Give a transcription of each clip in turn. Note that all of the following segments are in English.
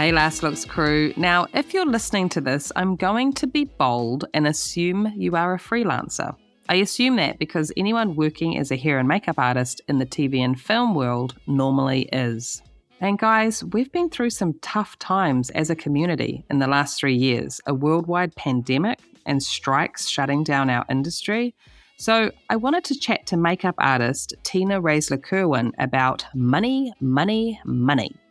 Hey Last Looks crew. Now, if you're listening to this, I'm going to be bold and assume you are a freelancer. I assume that because anyone working as a hair and makeup artist in the TV and film world normally is. And guys, we've been through some tough times as a community in the last 3 years, a worldwide pandemic and strikes shutting down our industry. So I wanted to chat to makeup artist Tina Roesler Kerwin about money.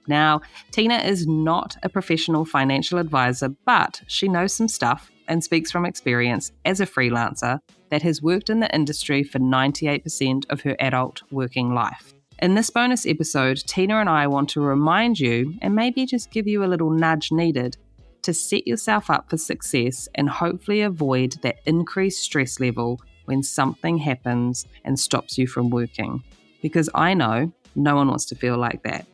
Now, Tina is not a professional financial advisor, but she knows some stuff and speaks from experience as a freelancer that has worked in the industry for 98% of her adult working life. In this bonus episode, Tina and I want to remind you, and maybe just give you a little nudge needed, to set yourself up for success and hopefully avoid that increased stress level when something happens and stops you from working. Because I know no one wants to feel like that.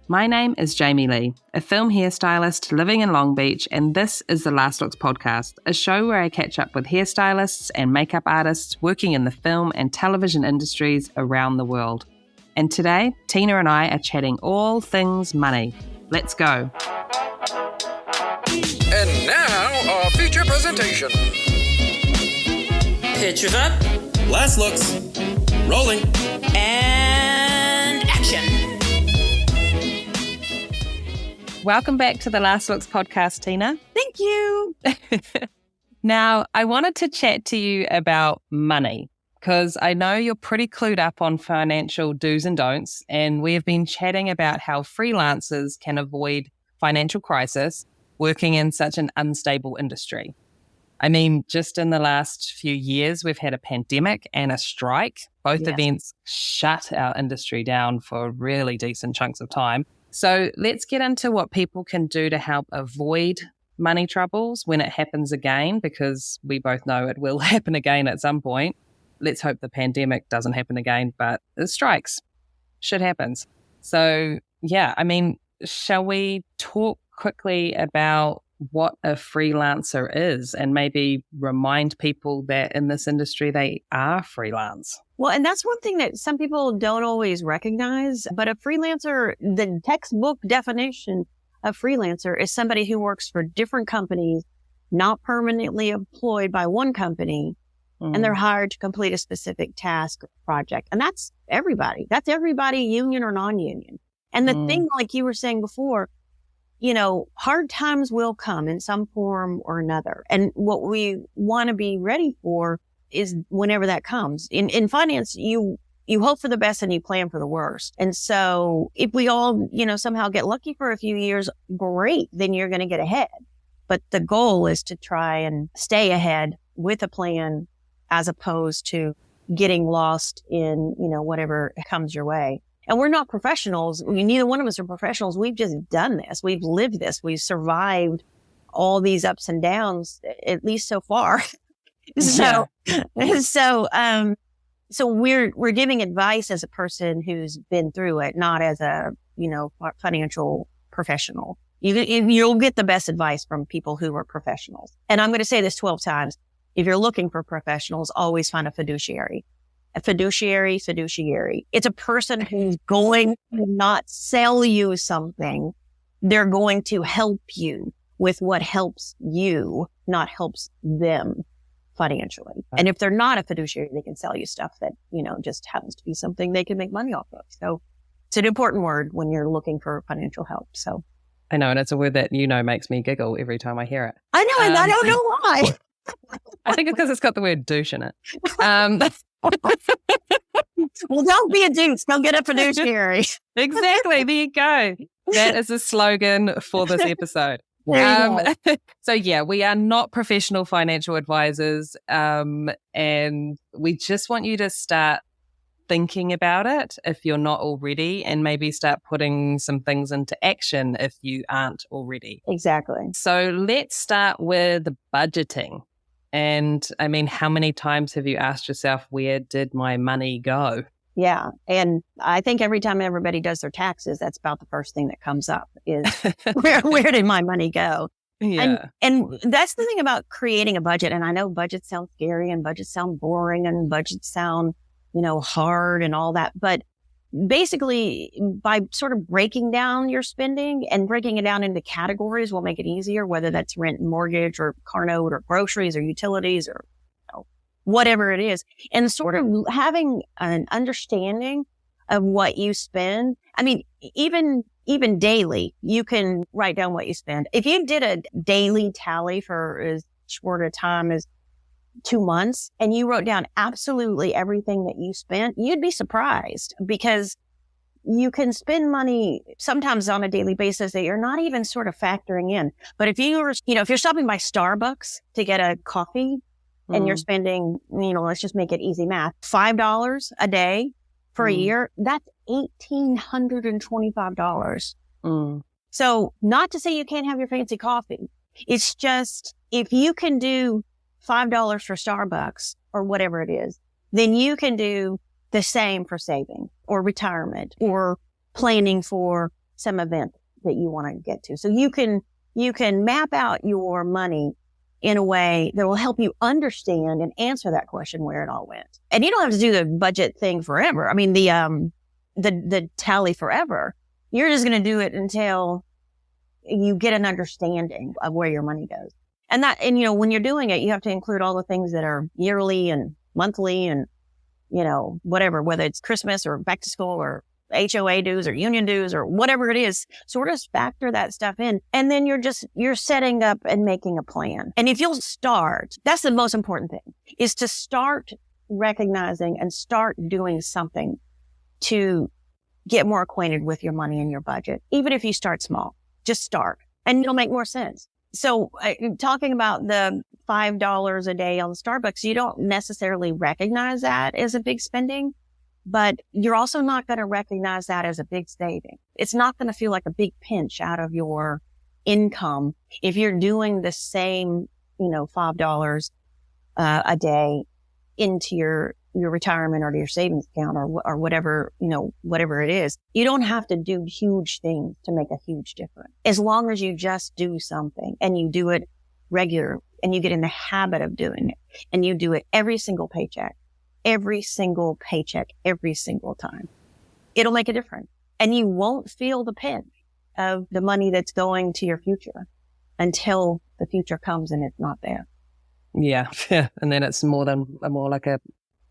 My name is Jaime Leigh, a film hairstylist living in Long Beach, and this is the Last Looks podcast, a show where I catch up with hairstylists and makeup artists working in the film and television industries around the world. And today, Tina and I are chatting all things money. Let's go. And now, our feature presentation. Pictures up. Last looks. Rolling. And action. Welcome back to the Last Looks podcast, Tina. Thank you. Now, I wanted to chat to you about money because I know you're pretty clued up on financial do's and don'ts, and we have been chatting about how freelancers can avoid financial crisis working in such an unstable industry. I mean, just in the last few years, we've had a pandemic and a strike. Both events shut our industry down for really decent chunks of time. So let's get into what people can do to help avoid money troubles when it happens again, because we both know it will happen again at some point. Let's hope the pandemic doesn't happen again, but it strikes. Shit happens. So yeah, I mean, shall we talk quickly about what a freelancer is and maybe remind people that in this industry they are freelance? Well, and that's one thing that some people don't always recognize, but a freelancer, the textbook definition of freelancer is somebody who works for different companies, not permanently employed by one company, and they're hired to complete a specific task or project. And that's everybody. That's everybody, union or non-union. And the thing, like you were saying before, you know, hard times will come in some form or another. And what we want to be ready for is whenever that comes. In finance, you hope for the best and you plan for the worst. And so if we all, you know, somehow get lucky for a few years, great, then you're going to get ahead. But the goal is to try and stay ahead with a plan as opposed to getting lost in, you know, whatever comes your way. And we're not professionals. Neither one of us are professionals. We've just done this. We've lived this. We've survived all these ups and downs, at least so far. So we're giving advice as a person who's been through it, not as a, you know, financial professional. You'll get the best advice from people who are professionals. And I'm going to say this 12 times. If you're looking for professionals, always find a fiduciary. A fiduciary. It's a person who's going to not sell you something. They're going to help you with what helps you, not helps them financially. Right. And if they're not a fiduciary, they can sell you stuff that, you know, just happens to be something they can make money off of. So it's an important word when you're looking for financial help. So I know, and it's a word that, you know, makes me giggle every time I hear it. I know, and I don't know why. I think it's because it's got the word douche in it. Well, don't be a douche. Don't get a fiduciary. Exactly. There you go. That is a slogan for this episode. So yeah, we are not professional financial advisors, and we just want you to start thinking about it if you're not already, and maybe start putting some things into action if you aren't already. Exactly. So let's start with budgeting. And I mean, how many times have you asked yourself, where did my money go? Yeah. And I think every time everybody does their taxes, that's about the first thing that comes up is where did my money go? Yeah. And that's the thing about creating a budget. And I know budgets sound scary and budgets sound boring and budgets sound, you know, hard and all that. But basically by sort of breaking down your spending and breaking it down into categories will make it easier, whether that's rent and mortgage or car note or groceries or utilities or whatever it is, and sort of having an understanding of what you spend. I mean, even daily, you can write down what you spend. If you did a daily tally for as short a time as 2 months and you wrote down absolutely everything that you spent, you'd be surprised, because you can spend money sometimes on a daily basis that you're not even sort of factoring in. But if you were, if you're stopping by Starbucks to get a coffee and you're spending, let's just make it easy math, $5 a day for a year, that's $1,825. So not to say you can't have your fancy coffee. It's just, if you can do $5 for Starbucks or whatever it is, then you can do the same for saving or retirement or planning for some event that you want to get to. So you can map out your money in a way that will help you understand and answer that question where it all went. And you don't have to do the budget thing forever. I mean, the tally forever. You're just going to do it until you get an understanding of where your money goes. And when you're doing it, you have to include all the things that are yearly and monthly and, whatever, whether it's Christmas or back to school or HOA dues or union dues or whatever it is, sort of factor that stuff in. And then you're setting up and making a plan. And if you'll start, that's the most important thing, is to start recognizing and start doing something to get more acquainted with your money and your budget. Even if you start small, just start and it'll make more sense. So talking about the $5 a day on Starbucks, you don't necessarily recognize that as a big spending, but you're also not going to recognize that as a big saving. It's not going to feel like a big pinch out of your income if you're doing the same, $5 a day into your retirement or to your savings account or whatever, whatever it is. You don't have to do huge things to make a huge difference. As long as you just do something and you do it regular and you get in the habit of doing it and you do it every single paycheck, every single time, it'll make a difference. And you won't feel the pinch of the money that's going to your future until the future comes and it's not there. Yeah. And then it's more like a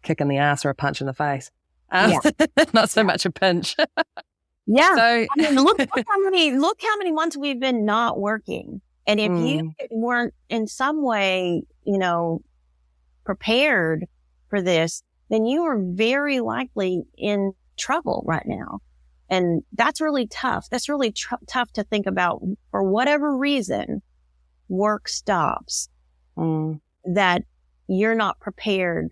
kick in the ass or a punch in the face. Not so much a pinch. Yeah. So look how many months we've been not working. And if you weren't in some way, prepared for this, then you are very likely in trouble right now. And that's really tough. That's really tough to think about. For whatever reason, work stops, that you're not prepared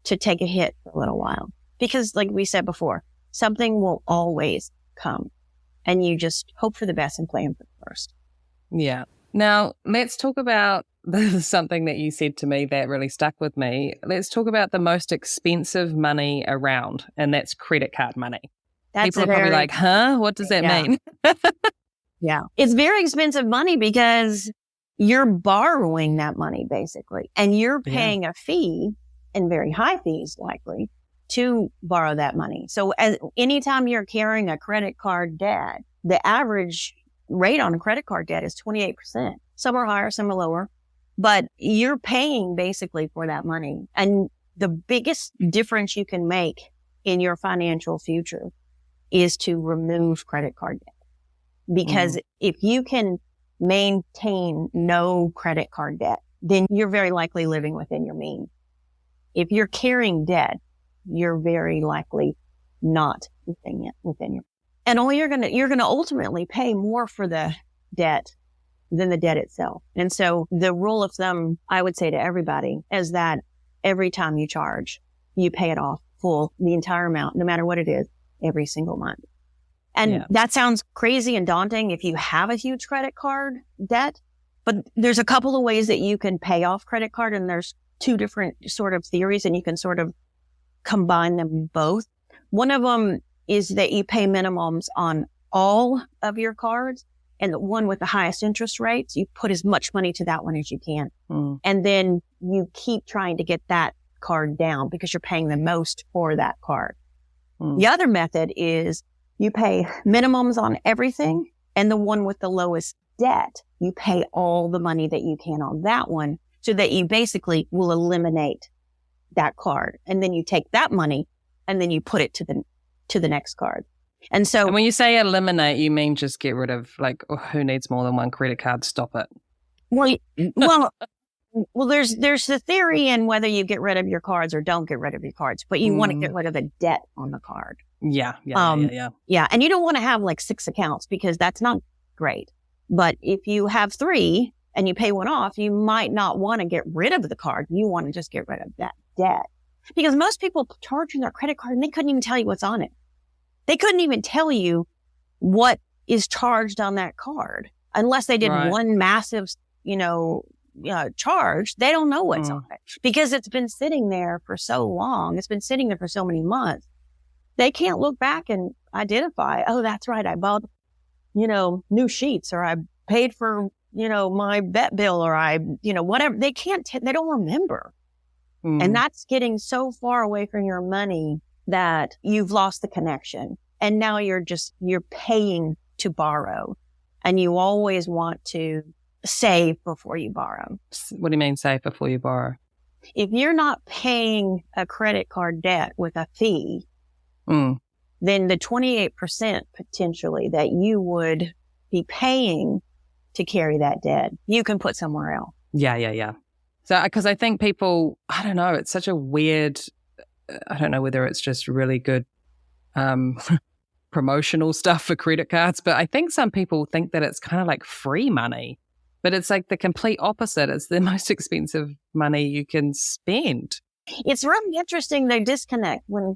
to take a hit for a little while. Because like we said before, something will always come and you just hope for the best and plan for the worst. Yeah. Now let's talk about something that you said to me that really stuck with me. Let's talk about the most expensive money around, and that's credit card money. People are probably like, huh? What does that mean? Yeah. It's very expensive money because you're borrowing that money basically, and you're paying a fee, and very high fees likely, to borrow that money. So anytime you're carrying a credit card debt, the average rate on a credit card debt is 28%. Some are higher, some are lower, but you're paying basically for that money. And the biggest difference you can make in your financial future is to remove credit card debt. Because if you can maintain no credit card debt, then you're very likely living within your means. If you're carrying debt, you're very likely not within your, and you're going to ultimately pay more for the debt than the debt itself. And so the rule of thumb I would say to everybody is that every time you charge, you pay it off full, the entire amount, no matter what it is, every single month. And that sounds crazy and daunting if you have a huge credit card debt, but there's a couple of ways that you can pay off credit card, and there's two different sort of theories, and you can sort of combine them both. One of them is that you pay minimums on all of your cards, and the one with the highest interest rates, you put as much money to that one as you can. And then you keep trying to get that card down because you're paying the most for that card. The other method is you pay minimums on everything, and the one with the lowest debt, you pay all the money that you can on that one, so that you basically will eliminate that card. And then you take that money and then you put it to the next card. And so when you say eliminate, you mean just get rid of, like, who needs more than one credit card? Stop it. Well, there's the theory in whether you get rid of your cards or don't get rid of your cards, but you want to get rid of the debt on the card. Yeah. Yeah. And you don't want to have like 6 accounts, because that's not great. But if you have 3 and you pay one off, you might not want to get rid of the card. You want to just get rid of that debt, because most people charge on their credit card and they couldn't even tell you what's on it. They couldn't even tell you what is charged on that card unless they did one massive, charge. They don't know what's on it, because it's been sitting there for so long. It's been sitting there for so many months. They can't look back and identify, oh, that's right, I bought, new sheets, or I paid for, my vet bill, or I, whatever. They can't, they don't remember. And that's getting so far away from your money that you've lost the connection. And now you're paying to borrow, and you always want to save before you borrow. What do you mean save before you borrow? If you're not paying a credit card debt with a fee, then the 28% potentially that you would be paying to carry that debt, you can put somewhere else. Yeah. So, because I think people, I don't know, it's such a weird, I don't know whether it's just really good promotional stuff for credit cards, but I think some people think that it's kind of like free money, but it's like the complete opposite. It's the most expensive money you can spend. It's really interesting, the disconnect when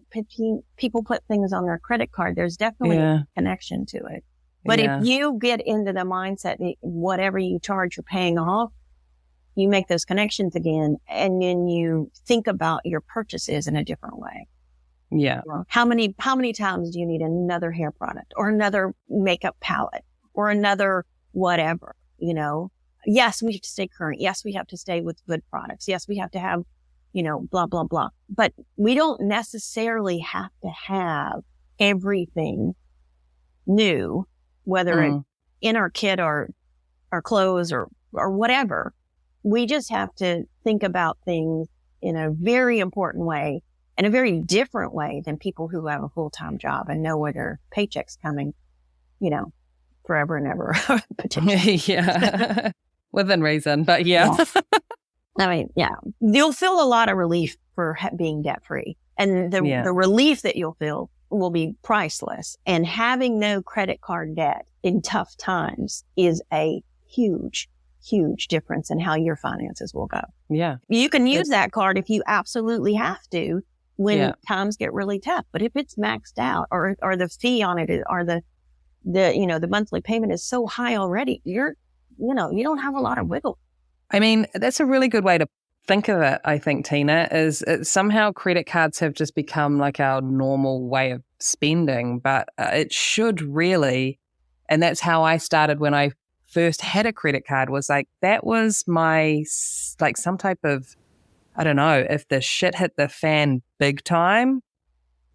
people put things on their credit card. There's definitely a connection to it. But if you get into the mindset that whatever you charge, you're paying off, you make those connections again, and then you think about your purchases in a different way. Yeah. How many times do you need another hair product, or another makeup palette, or another whatever, Yes, we have to stay current. Yes, we have to stay with good products. Yes, we have to have, blah, blah, blah. But we don't necessarily have to have everything new, whether it's in our kit or our clothes or whatever. We just have to think about things in a very important way, in a very different way than people who have a full-time job and know where their paycheck's coming, forever and ever. Yeah. Within reason, but yeah. I mean, you'll feel a lot of relief for being debt-free, and the relief that you'll feel will be priceless. And having no credit card debt in tough times is a huge difference in how your finances will go. Yeah. You can use that card if you absolutely have to when times get really tough. But if it's maxed out, or the fee on it, or the monthly payment is so high already, you don't have a lot of wiggle. I mean, that's a really good way to think of it, I think, Tina, is somehow credit cards have just become like our normal way of spending, but it should really, and that's how I started when I first had a credit card, was like, that was my, like, some type of, I don't know, if the shit hit the fan big time,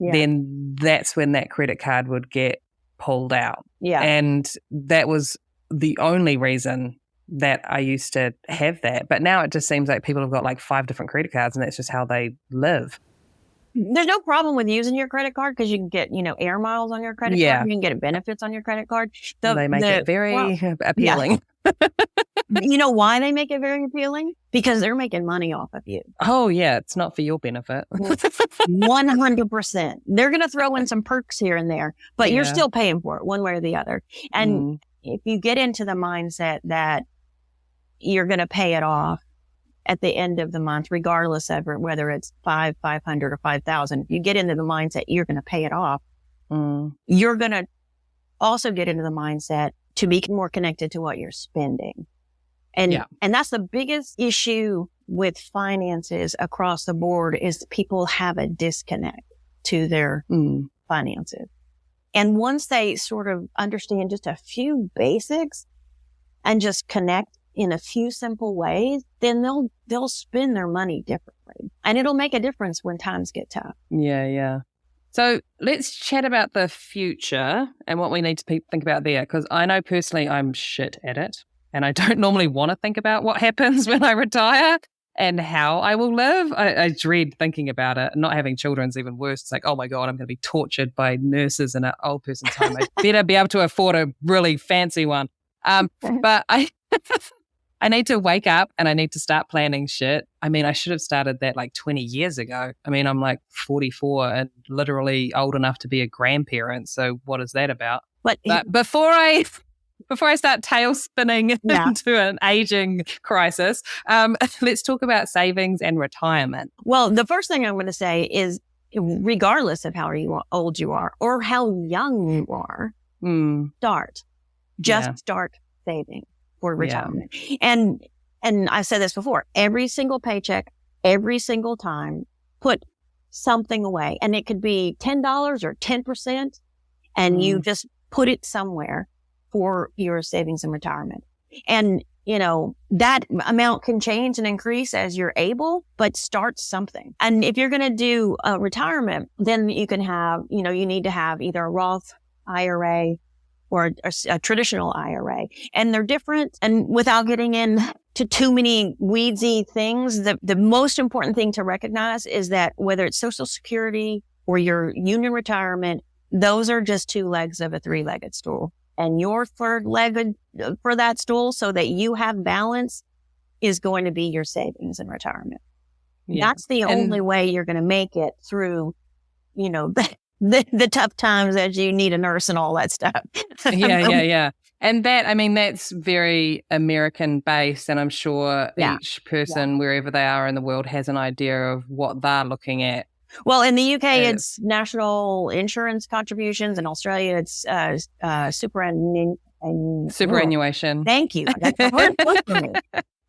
then that's when that credit card would get pulled out. Yeah. And that was the only reason that I used to have that. But now it just seems like people have got like 5 different credit cards, and that's just how they live. There's no problem with using your credit card, because you can get, air miles on your credit card. You can get benefits on your credit card. They make it very appealing. Yeah. You know why they make it very appealing? Because they're making money off of you. Oh, yeah. It's not for your benefit. 100%. They're going to throw in some perks here and there, but you're still paying for it one way or the other. And if you get into the mindset that you're going to pay it off at the end of the month, regardless of whether it's $500 or $5,000, if you get into the mindset you're going to pay it off, you're going to also get into the mindset to be more connected to what you're spending. And that's the biggest issue with finances across the board, is people have a disconnect to their finances. And once they sort of understand just a few basics and just connect in a few simple ways, then they'll spend their money differently. And it'll make a difference when times get tough. Yeah. So let's chat about the future and what we need to think about there, because I know personally I'm shit at it and I don't normally want to think about what happens when I retire and how I will live. I dread thinking about it. Not having children's even worse. It's like, oh my God, I'm going to be tortured by nurses in an old person's home. I better be able to afford a really fancy one. But I need to wake up and I need to start planning shit. I mean, I should have started that like 20 years ago. I mean, I'm like 44 and literally old enough to be a grandparent. So what is that about? But before I start tail spinning into an aging crisis, let's talk about savings and retirement. Well, the first thing I'm going to say is, regardless of how old you are or how young you are, start saving for retirement. Yeah. And I've said this before, every single paycheck, every single time, put something away. And it could be $10 or 10%. And you just put it somewhere for your savings and retirement. And, that amount can change and increase as you're able, but start something. And if you're going to do a retirement, then you can have, you need to have either a Roth IRA or a traditional IRA. And they're different. And without getting into too many weedsy things, the most important thing to recognize is that whether it's Social Security or your union retirement, those are just two legs of a three-legged stool. And your third leg for that stool, so that you have balance, is going to be your savings and retirement. Yeah. That's the only way you're going to make it through, the tough times as you need a nurse and all that stuff. Yeah. And that's very American based. And I'm sure each person, wherever they are in the world, has an idea of what they're looking at. Well, in the UK, it's national insurance contributions. In Australia, it's superannuation. Thank you. That's a hard one for me.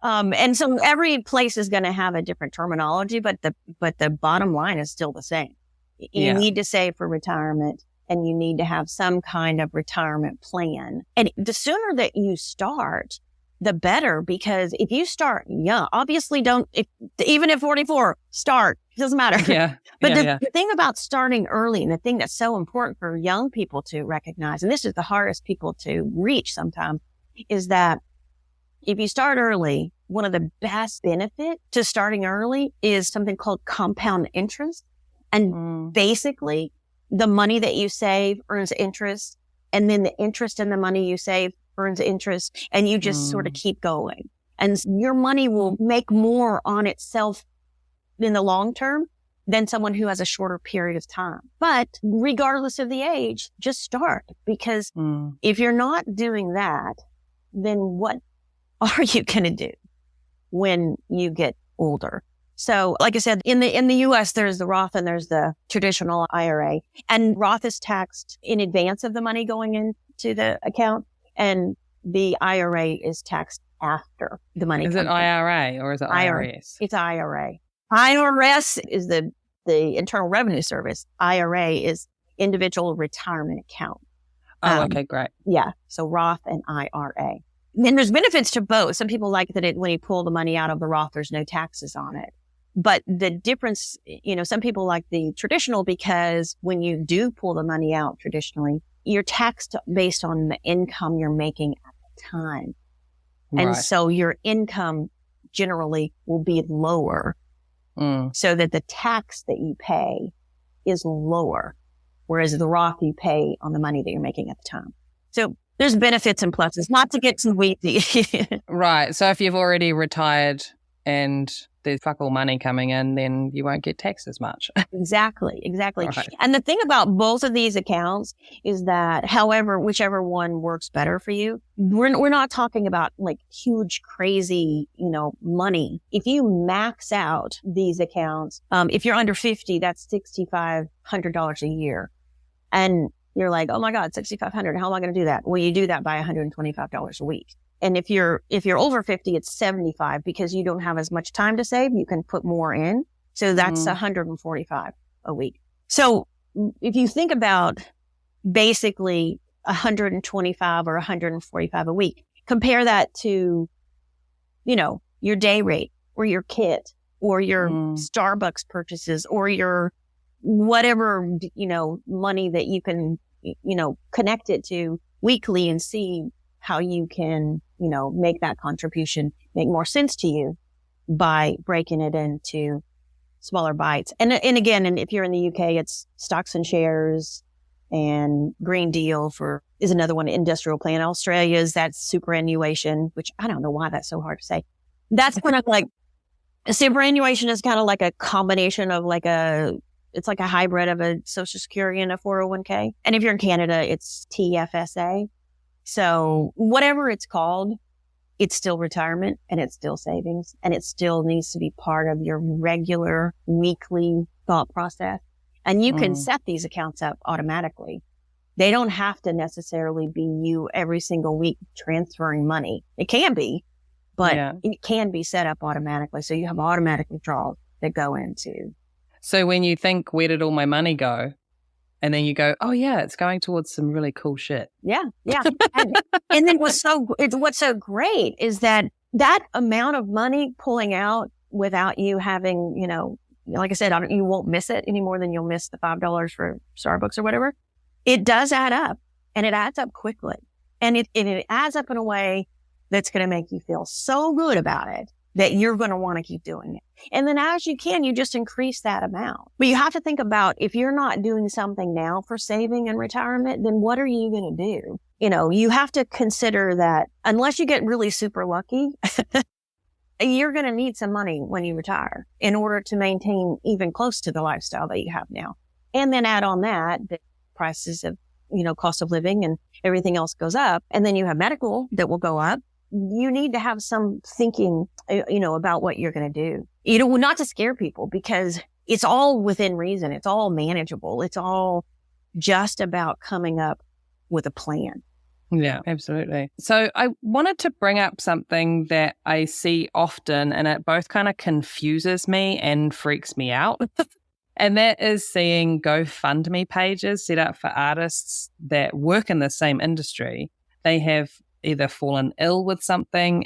And so every place is going to have a different terminology, but the bottom line is still the same. You need to save for retirement, and you need to have some kind of retirement plan. And the sooner that you start, the better, because if you start young, obviously even at 44, start. It doesn't matter. Yeah. But the thing about starting early, and the thing that's so important for young people to recognize, and this is the hardest people to reach sometimes, is that if you start early, one of the best benefits to starting early is something called compound interest. And basically, the money that you save earns interest, and then the interest in the money you save earns interest, and you just sort of keep going. And your money will make more on itself in the long term than someone who has a shorter period of time. But regardless of the age, just start, because if you're not doing that, then what are you going to do when you get older? So like I said, in the US, there's the Roth and there's the traditional IRA, and Roth is taxed in advance of the money going into the account, and the IRA is taxed after the money. Is it IRA or is it IRS? It's IRA. IRS is the Internal Revenue Service. IRA is Individual Retirement Account. Oh, okay, great. Yeah. So Roth and IRA. And there's benefits to both. Some people like that when you pull the money out of the Roth, there's no taxes on it. But the difference, some people like the traditional because when you do pull the money out traditionally, you're taxed based on the income you're making at the time. Right. And so your income generally will be lower so that the tax that you pay is lower, whereas the Roth you pay on the money that you're making at the time. So there's benefits and pluses, not to get too weedy. Right. So if you've already retired and there's fuck all money coming in, then you won't get taxed as much. Exactly. Right. And the thing about both of these accounts is that, whichever one works better for you, we're not talking about like huge, crazy, money. If you max out these accounts, if you're under 50, that's $6,500 a year. And you're like, oh my God, $6,500. How am I going to do that? Well, you do that by $125 a week. And if you're over 50, it's 75 because you don't have as much time to save. You can put more in. So that's 145 a week. So if you think about basically 125 or 145 a week, compare that to, your day rate or your kit or your Starbucks purchases or your, whatever, money that you can, connect it to weekly and see how you can, make that contribution make more sense to you by breaking it into smaller bites. And again, and if you're in the UK, it's stocks and shares, and Green Deal is another one, industrial plan. Australia's that's superannuation, which I don't know why that's so hard to say. That's kind of like, superannuation is kind of like a combination of it's like a hybrid of a Social Security and a 401k. And if you're in Canada, it's TFSA. So whatever it's called, it's still retirement and it's still savings and it still needs to be part of your regular weekly thought process. And you can set these accounts up automatically. They don't have to necessarily be you every single week transferring money. It can be, but it can be set up automatically. So you have automatic withdrawals that go into. So when you think, where did all my money go? And then you go, oh yeah, it's going towards some really cool shit. Yeah. Yeah. and then what's so great is that amount of money pulling out without you having, like I said, you won't miss it any more than you'll miss the $5 for Starbucks or whatever. It does add up, and it adds up quickly. And it adds up in a way that's going to make you feel so good about it that you're going to want to keep doing it. And then as you can, you just increase that amount. But you have to think about, if you're not doing something now for saving and retirement, then what are you going to do? You have to consider that unless you get really super lucky, you're going to need some money when you retire in order to maintain even close to the lifestyle that you have now. And then add on that, the prices of, cost of living and everything else goes up. And then you have medical that will go up. You need to have some thinking, about what you're going to do. Not to scare people, because it's all within reason. It's all manageable. It's all just about coming up with a plan. Yeah, absolutely. So I wanted to bring up something that I see often, and it both kind of confuses me and freaks me out. And that is seeing GoFundMe pages set up for artists that work in the same industry. They have either fallen ill with something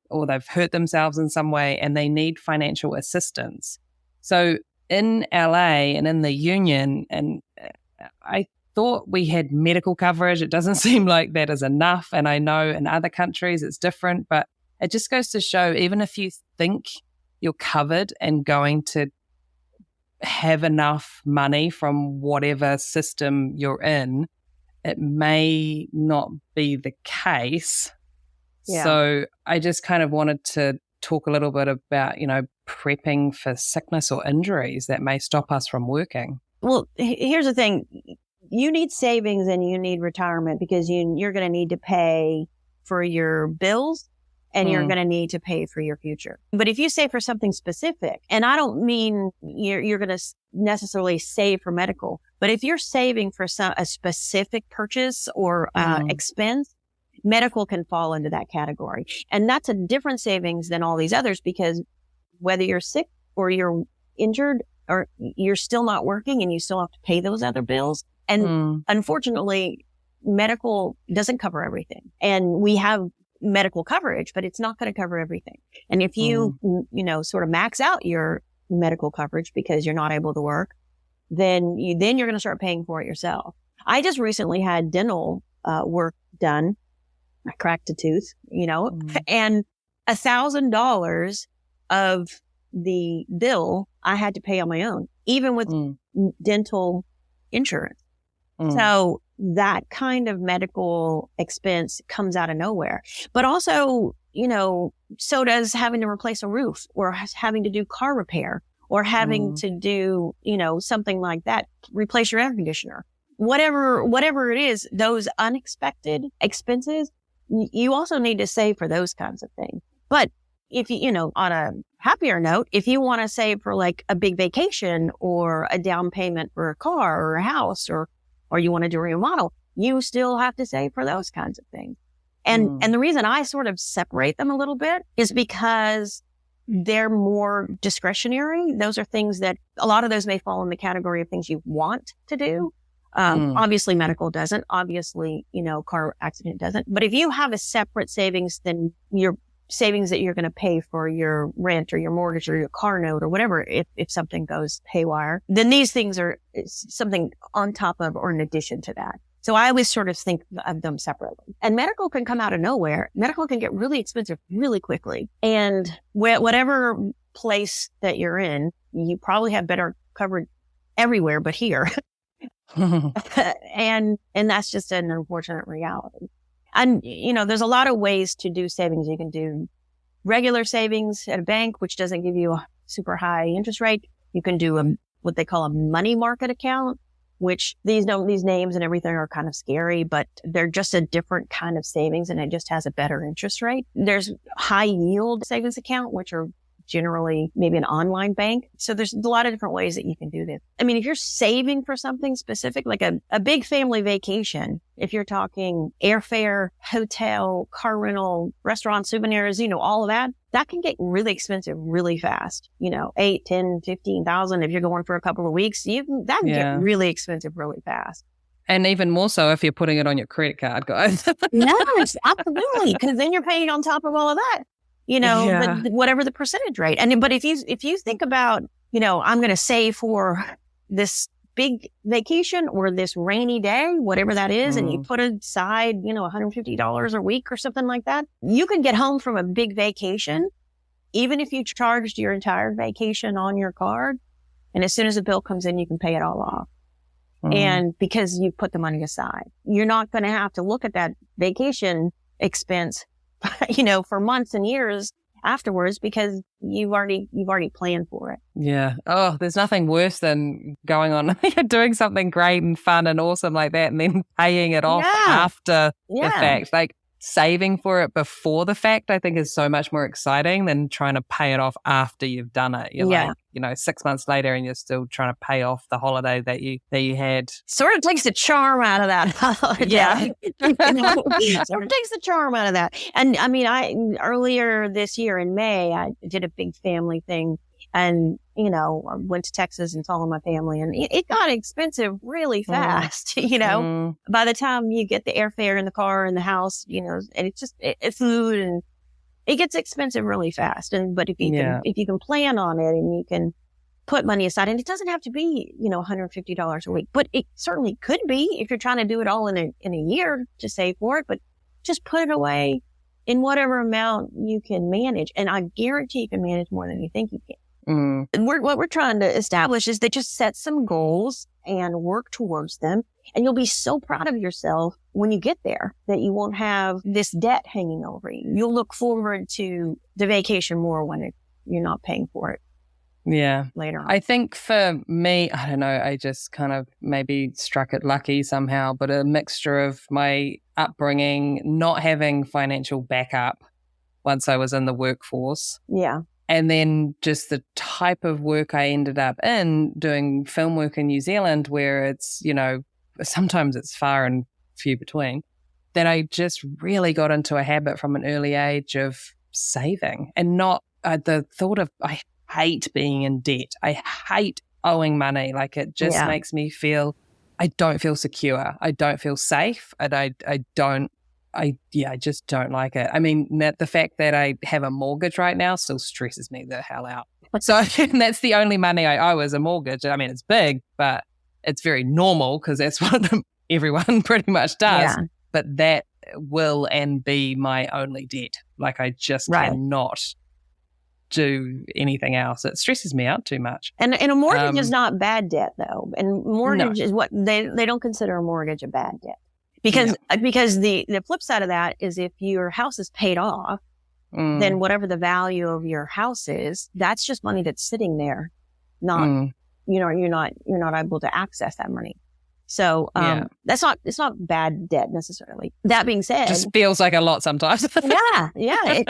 or they've hurt themselves in some way and they need financial assistance. So in LA and in the union, and I thought we had medical coverage. It doesn't seem like that is enough. And I know in other countries it's different, but it just goes to show, even if you think you're covered and going to have enough money from whatever system you're in, it may not be the case. Yeah. So I just kind of wanted to talk a little bit about, prepping for sickness or injuries that may stop us from working. Well, here's the thing. You need savings and you need retirement because you're going to need to pay for your bills and you're going to need to pay for your future. But if you save for something specific, and I don't mean you're going to necessarily save for medical, but if you're saving for a specific purchase or expense, medical can fall into that category. And that's a different savings than all these others, because whether you're sick or you're injured or you're still not working and you still have to pay those other bills. And unfortunately, medical doesn't cover everything. And we have medical coverage, but it's not going to cover everything. And if you, sort of max out your medical coverage because you're not able to work, then you're going to start paying for it yourself. I just recently had dental work done. I cracked a tooth, and $1,000 of the bill I had to pay on my own, even with dental insurance. So that kind of medical expense comes out of nowhere. But also, so does having to replace a roof or having to do car repair or having to do, something like that, replace your air conditioner, whatever it is, those unexpected expenses, you also need to save for those kinds of things. But if you, on a happier note, if you want to save for like a big vacation or a down payment for a car or a house or you want to do a remodel, you still have to save for those kinds of things. And the reason I sort of separate them a little bit is because they're more discretionary. Those are things that a lot of those may fall in the category of things you want to do. Obviously medical doesn't, obviously, car accident doesn't. But if you have a separate savings, then you're savings that you're going to pay for your rent or your mortgage or your car note or whatever, if something goes haywire, then these things are something on top of or in addition to that. So I always sort of think of them separately. And medical can come out of nowhere. Medical can get really expensive really quickly. And whatever place that you're in, you probably have better coverage everywhere but here. And that's just an unfortunate reality. And, there's a lot of ways to do savings. You can do regular savings at a bank, which doesn't give you a super high interest rate. You can do what they call a money market account, which these names and everything are kind of scary, but they're just a different kind of savings and it just has a better interest rate. There's high yield savings account, which are generally maybe an online bank. So there's a lot of different ways that you can do this. I mean, if you're saving for something specific, like a big family vacation, if you're talking airfare, hotel, car rental, restaurant, souvenirs, all of that can get really expensive really fast. 8, 10, 15,000. If you're going for a couple of weeks, that can get really expensive really fast. And even more so if you're putting it on your credit card, guys. Yes, absolutely. Because then you're paying on top of all of that. Whatever the percentage rate. But if you think about, I'm going to save for this big vacation or this rainy day, whatever that is, and you put aside, $150 a week or something like that, you can get home from a big vacation, even if you charged your entire vacation on your card. And as soon as the bill comes in, you can pay it all off. And because you put the money aside, you're not going to have to look at that vacation expense for months and years afterwards because you've already planned for it. Yeah. Oh, there's nothing worse than going on, doing something great and fun and awesome like that and then paying it off after the fact. Like saving for it before the fact, I think is so much more exciting than trying to pay it off after you've done it. You're like, 6 months later and you're still trying to pay off the holiday that you had. Sort of takes the charm out of that holiday. Sort of takes the charm out of that. And I mean, earlier this year in May, I did a big family thing and, I went to Texas and saw my family and it got expensive really fast, by the time you get the airfare in the car and the house, and it's food and it gets expensive really fast. But if you can plan on it and you can put money aside, and it doesn't have to be, $150 a week, but it certainly could be if you're trying to do it all in a year to save for it, but just put it away in whatever amount you can manage. And I guarantee you can manage more than you think you can. And what we're trying to establish is that just set some goals and work towards them. And you'll be so proud of yourself when you get there that you won't have this debt hanging over you. You'll look forward to the vacation more when you're not paying for it. Yeah. Later on. I think for me, I don't know, I just kind of maybe struck it lucky somehow, but a mixture of my upbringing, not having financial backup once I was in the workforce. Yeah. And then just the type of work I ended up in doing film work in New Zealand where it's, sometimes it's far and few between, that I just really got into a habit from an early age of saving and not the thought of, I hate being in debt. I hate owing money. Like it just makes me feel, I don't feel secure. I don't feel safe. And I just don't like it. I mean, the fact that I have a mortgage right now still stresses me the hell out. So that's the only money I owe is a mortgage. I mean, it's big, but it's very normal because that's what everyone pretty much does. Yeah. But that will and be my only debt. Like I just cannot do anything else. It stresses me out too much. And a mortgage is not bad debt though. And mortgage is what they don't consider a mortgage a bad debt. Because the flip side of that is if your house is paid off, then whatever the value of your house is, that's just money that's sitting there. Not, you're not able to access that money. So, it's not bad debt necessarily. That being said, just feels like a lot sometimes. Yeah.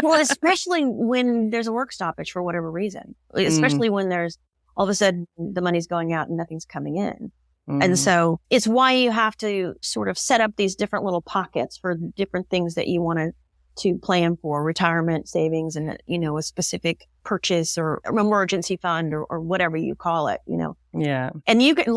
Well, especially when there's a work stoppage for whatever reason, especially when there's all of a sudden the money's going out and nothing's coming in. And so it's why you have to sort of set up these different little pockets for different things that you want to plan for, retirement savings and, a specific purchase or emergency fund or whatever you call it, Yeah. And you can,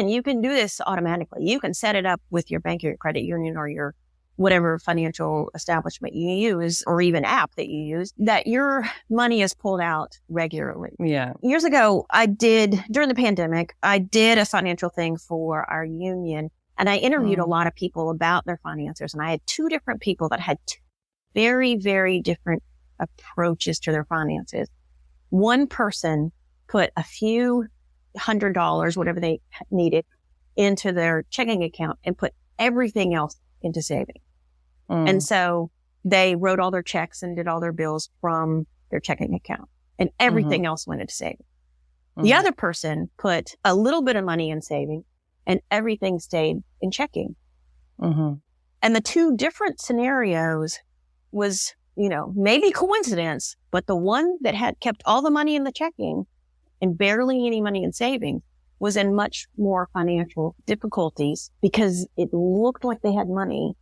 you can do this automatically. You can set it up with your bank or your credit union or your whatever financial establishment you use or even app that you use, that your money is pulled out regularly. Yeah. Years ago, during the pandemic, I did a financial thing for our union, and I interviewed a lot of people about their finances. And I had 2 different people that had very, very different approaches to their finances. One person put a few $100s, whatever they needed, into their checking account and put everything else into savings. And so they wrote all their checks and did all their bills from their checking account, and everything else went into savings. The other person put a little bit of money in savings and everything stayed in checking. And the 2 different scenarios was, maybe coincidence, but the one that had kept all the money in the checking and barely any money in savings was in much more financial difficulties because it looked like they had money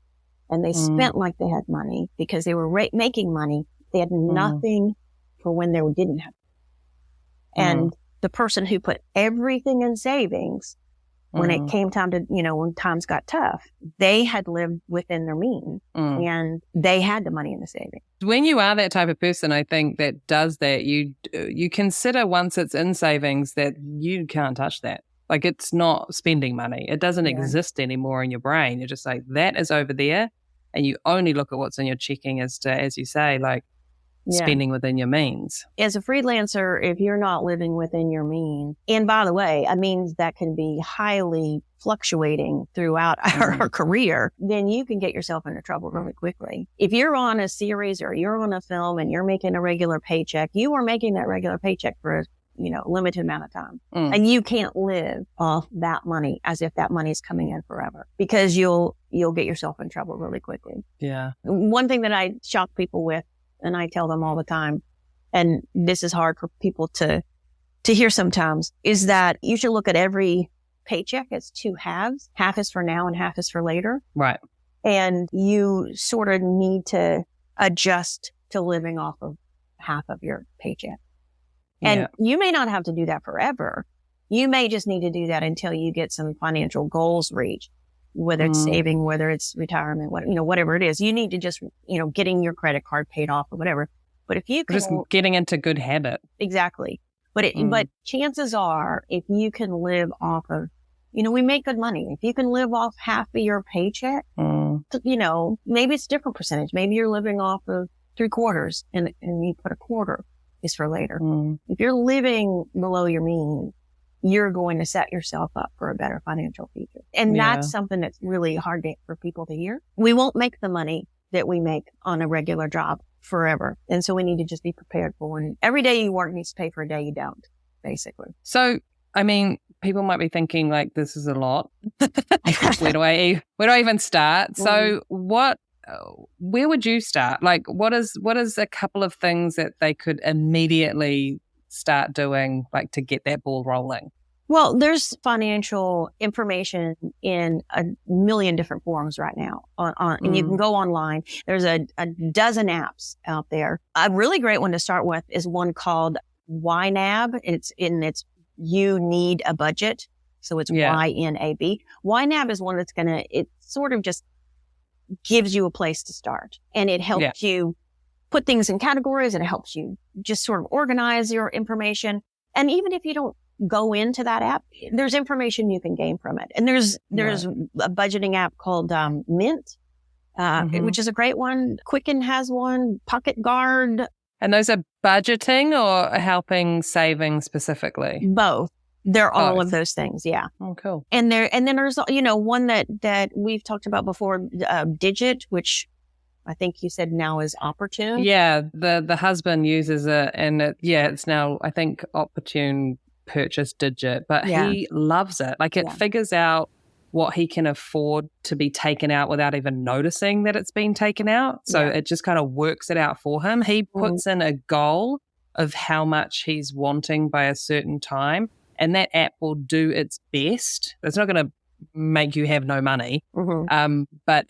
and they spent like they had money because they were making money. They had nothing for when they didn't have. And the person who put everything in savings, when it came time to, when times got tough, they had lived within their means and they had the money in the savings. When you are that type of person, I think that does that, you consider once it's in savings that you can't touch that. Like, it's not spending money. It doesn't exist anymore in your brain. You're just like, that is over there. And you only look at what's in your checking as you say, like spending within your means. As a freelancer, if you're not living within your means, and by the way, a means that can be highly fluctuating throughout our career, then you can get yourself into trouble really quickly. If you're on a series or you're on a film and you're making a regular paycheck, you are making that regular paycheck for a limited amount of time. And you can't live off that money as if that money is coming in forever, because you'll get yourself in trouble really quickly. Yeah. One thing that I shock people with, and I tell them all the time, and this is hard for people to hear sometimes, is that you should look at every paycheck as 2 halves. Half is for now and half is for later. Right. And you sort of need to adjust to living off of half of your paycheck. And you may not have to do that forever. You may just need to do that until you get some financial goals reached, whether it's saving, whether it's retirement, whatever it is. You need to just, getting your credit card paid off or whatever. But if you can, just getting into good habit. Exactly. But chances are, if you can live off of, we make good money. If you can live off half of your paycheck, maybe it's a different percentage. Maybe you're living off of 3/4 and you put a quarter is for later. If you're living below your means, you're going to set yourself up for a better financial future. And that's something that's really hard for people to hear. We won't make the money that we make on a regular job forever. And so we need to just be prepared for when every day you work needs to pay for a day you don't, basically. So, I mean, people might be thinking like, this is a lot. Where do I even start? So where would you start? Like, what is a couple of things that they could immediately start doing, like, to get that ball rolling? Well, there's financial information in a million different forms right now and you can go online. There's a dozen apps out there. A really great one to start with is one called YNAB. It's You Need a Budget. So it's YNAB. YNAB is one that's it sort of just gives you a place to start, and it helps you put things in categories, and it helps you just sort of organize your information. And even if you don't go into that app, there's information you can gain from it. And there's a budgeting app called Mint, which is a great one. Quicken has one, PocketGuard. And those are budgeting or helping saving specifically? Both. They're all of those things. Yeah. Oh, cool. And then there's, one that we've talked about before, Digit, which I think you said now is Opportune. Yeah. The husband uses it, and it's now, I think, Opportune purchased Digit, but he loves it. Like, it figures out what he can afford to be taken out without even noticing that it's been taken out. So it just kind of works it out for him. He puts in a goal of how much he's wanting by a certain time, and that app will do its best. It's not going to make you have no money, but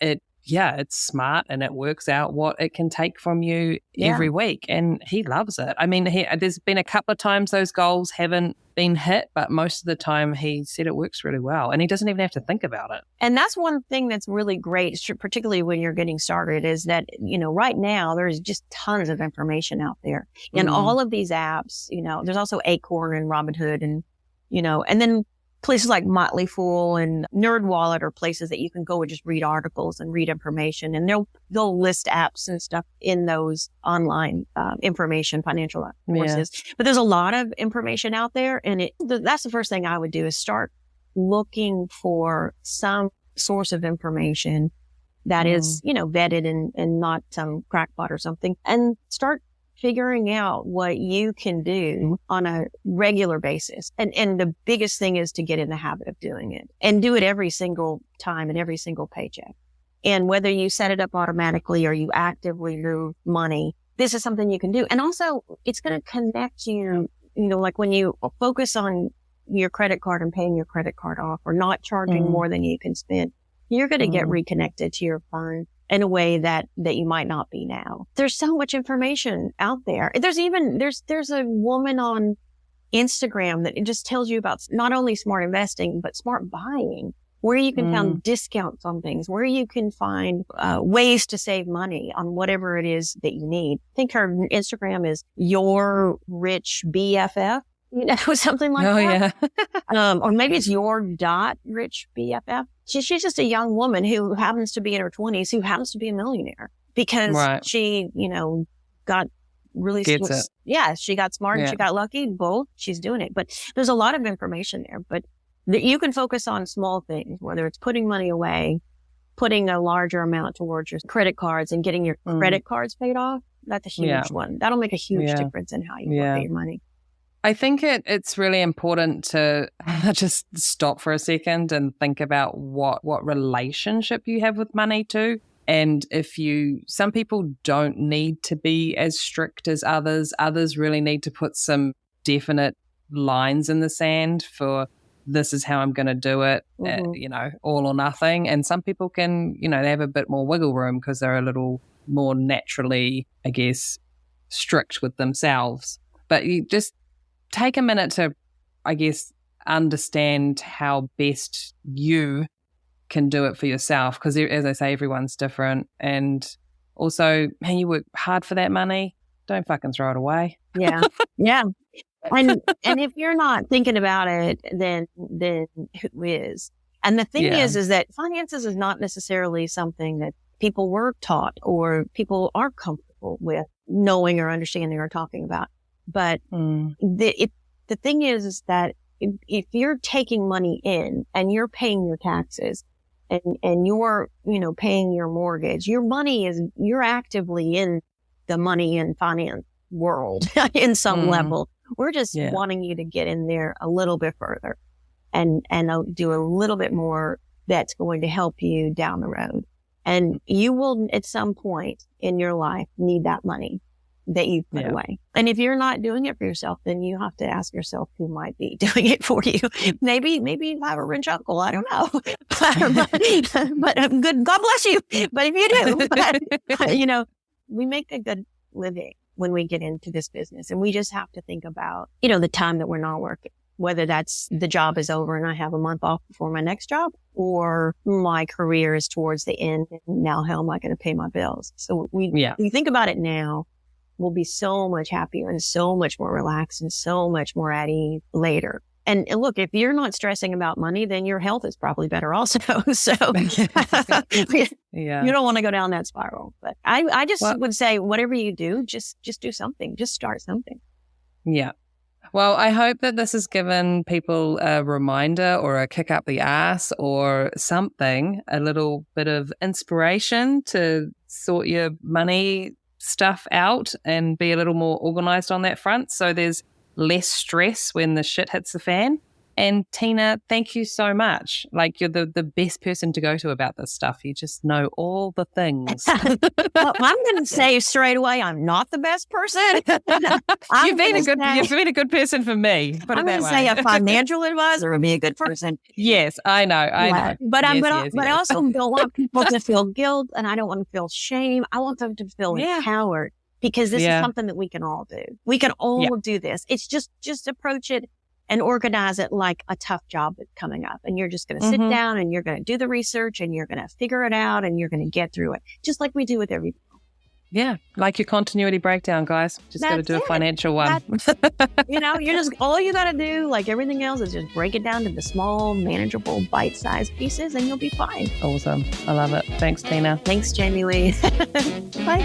yeah, it's smart and it works out what it can take from you every week. And he loves it. I mean, there's been a couple of times those goals haven't been hit, but most of the time he said it works really well and he doesn't even have to think about it. And that's one thing that's really great, particularly when you're getting started, is that, right now there's just tons of information out there in all of these apps. There's also Acorn and Robinhood and, and then places like Motley and Nerdwallet are places that you can go and just read articles and read information, and they'll list apps and stuff in those online information, financial courses. Yeah. But there's a lot of information out there, and that's the first thing I would do is start looking for some source of information that is, vetted and not some crackpot or something, and start figuring out what you can do on a regular basis. And the biggest thing is to get in the habit of doing it and do it every single time and every single paycheck. And whether you set it up automatically or you actively move money, this is something you can do. And also it's going to connect you, like when you focus on your credit card and paying your credit card off or not charging more than you can spend, you're going to get reconnected to your fund in a way that you might not be now. There's so much information out there. There's a woman on Instagram that it just tells you about not only smart investing, but smart buying, where you can find discounts on things, where you can find ways to save money on whatever it is that you need. I think her Instagram is Your Rich BFF. Something like that. Yeah. Or maybe it's Your.Rich BFF. She's just a young woman who happens to be in her 20s, who happens to be a millionaire because she, got really Gets it. Yeah, she got smart and she got lucky. Both, she's doing it. But there's a lot of information there. But you can focus on small things, whether it's putting money away, putting a larger amount towards your credit cards and getting your credit cards paid off. That's a huge one. That'll make a huge difference in how you pay your money. I think it's really important to just stop for a second and think about what relationship you have with money too. And some people don't need to be as strict as others. Others really need to put some definite lines in the sand for this is how I'm going to do it, all or nothing. And some people can, they have a bit more wiggle room because they're a little more naturally, I guess, strict with themselves. But you just take a minute to, I guess, understand how best you can do it for yourself. Because as I say, everyone's different. And also, man, you work hard for that money. Don't fucking throw it away. Yeah. Yeah. And if you're not thinking about it, then who is? And the thing is that finances is not necessarily something that people were taught or people are comfortable with knowing or understanding or talking about. But the thing is that if you're taking money in and you're paying your taxes and you're, paying your mortgage, you're actively in the money and finance world in some level. We're just wanting you to get in there a little bit further and do a little bit more that's going to help you down the road. And you will at some point in your life need that money that you put away. And if you're not doing it for yourself, then you have to ask yourself who might be doing it for you. Maybe you have a rich uncle. I don't know. but good. God bless you. But if you do, we make a good living when we get into this business, and we just have to think about, the time that we're not working, whether that's the job is over and I have a month off before my next job, or my career is towards the end and now how am I going to pay my bills? So we think about it now. We'll be so much happier and so much more relaxed and so much more at ease later. And look, if you're not stressing about money, then your health is probably better also. So you don't want to go down that spiral. But I just would say, whatever you do, just do something. Just start something. Yeah. Well, I hope that this has given people a reminder or a kick up the ass or something, a little bit of inspiration to sort your money stuff out and be a little more organized on that front. So there's less stress when the shit hits the fan. And Tina, thank you so much. Like, you're the best person to go to about this stuff. You just know all the things. Well, I'm going to say straight away, I'm not the best person. You've been a good person for me. I'm going to say a financial advisor would be a good person. Yes, I know. But I also don't want people to feel guilt, and I don't want to feel shame. I want them to feel empowered, because this is something that we can all do. We can all do this. It's just approach it and organize it like a tough job that's coming up. And you're just going to sit down and you're going to do the research and you're going to figure it out and you're going to get through it, just like we do with everything. Yeah, like your continuity breakdown, guys. Just got to do a financial one. All you got to do, like everything else, is just break it down to the small, manageable, bite-sized pieces, and you'll be fine. Awesome. I love it. Thanks, Tina. Thanks, Jamie Leigh. Bye.